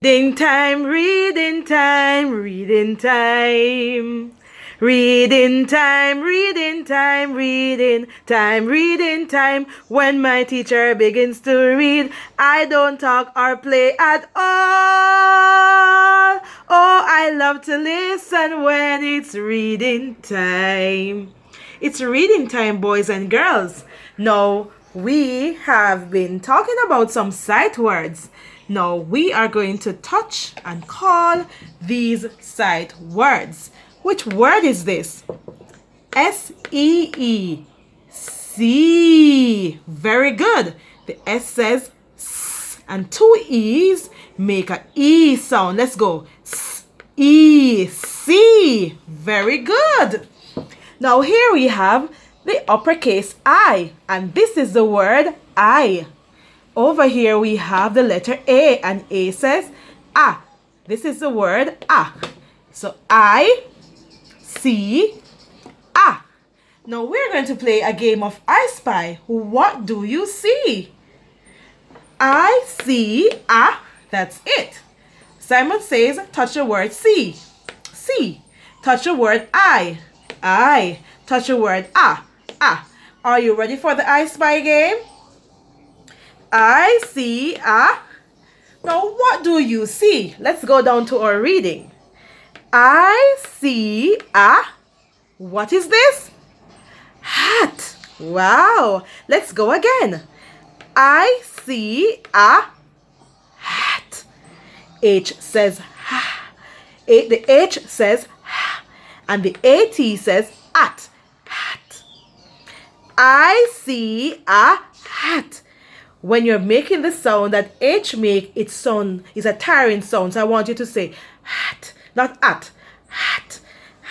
Reading time, reading time, reading time. Reading time, reading time, reading time, reading time. When my teacher begins to read, I don't talk or play at all. Oh, I love to listen when it's reading time. It's reading time, boys and girls. Now, we have been talking about some sight words. Now, we are going to touch and call these sight words. Which word is this? S-E-E. See. Very good. The S says S, and two E's make a E sound. Let's go. S-E. See. Very good. Now here we have the uppercase I, and this is the word I. Over here we have the letter A, and A says ah. This is the word ah. So I see ah. Now we're going to play a game of I Spy. What do you see? I see ah. That's it. Simon says touch the word see. See. Touch the word I. I. Touch the word ah. Ah. Are you ready for the I Spy game? I see ah. Now what do you see? Let's go down to our reading. I see ah. What is this? Hat. Wow. Let's go again. I see a hat. H says ha. The H says ha. And the AT says at. Hat. I see a hat. When you're making the sound that H make, its sound is a tiring sound. So I want you to say hat, not at. Hat.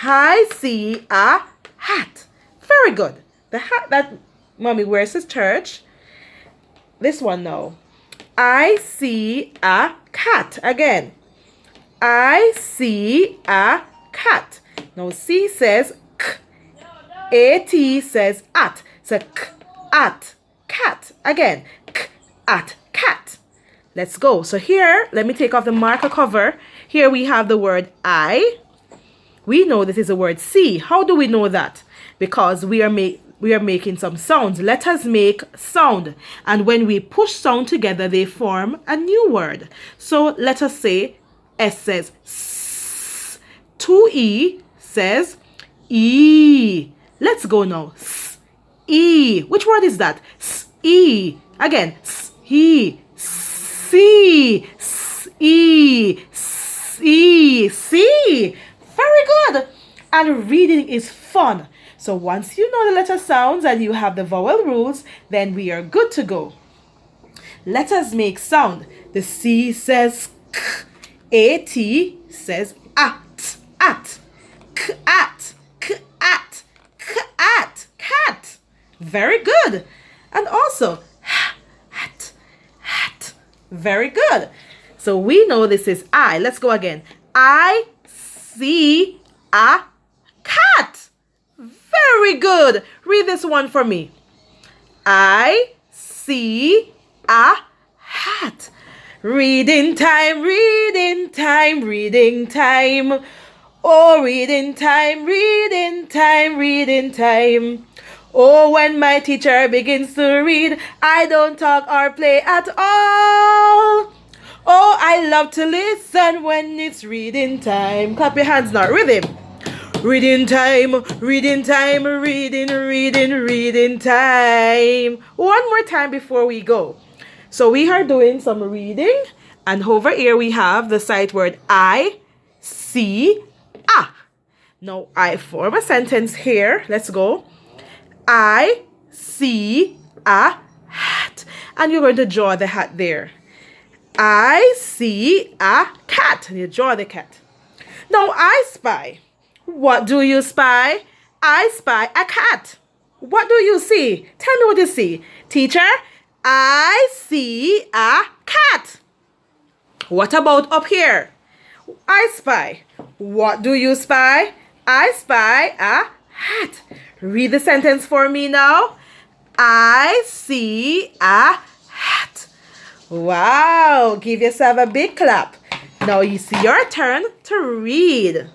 I see a hat. Very good. The hat that mommy wears to church. This one now. I see a cat. Again. I see a cat. Now C says k. AT says at. So k, at, cat. Again. K, at, cat. Let's go. So here, let me take off the marker cover. Here we have the word I. We know this is the word see. How do we know that? Because we are making some sounds. Let us make sound. And when we push sound together, they form a new word. So let us say S says S. 2E says E. Let's go now. S, E. Which word is that? S, E. Again. S, E. See. S, E. S, E. See. Very good. And reading is fun. So once you know the letter sounds and you have the vowel rules, then we are good to go. Let us make sound. The C says k. AT says at. At. K at. K at. K at. Cat. Very good. And also hat. Hat. Very good. So we know this is I. Let's go again. I see a cat. Very good. Read this one for me. I see a hat. Reading time, reading time, reading time. Oh, reading time, reading time, reading time. Oh, when my teacher begins to read, I don't talk or play at all. Oh, I love to listen when it's reading time. Clap your hands now. Rhythm. Reading time, reading time, reading, reading, reading time. One more time before we go. So we are doing some reading. And over here we have the sight word I see a. Now I form a sentence here. Let's go. I see a hat. And you're going to draw the hat there. I see a cat. And you draw the cat. Now I spy. What do you spy? I spy a cat. What do you see? Tell me what you see. Teacher, I see a cat. What about up here? I spy. What do you spy? I spy a hat. Read the sentence for me now. I see a hat. Wow, give yourself a big clap. Now you see your turn to read.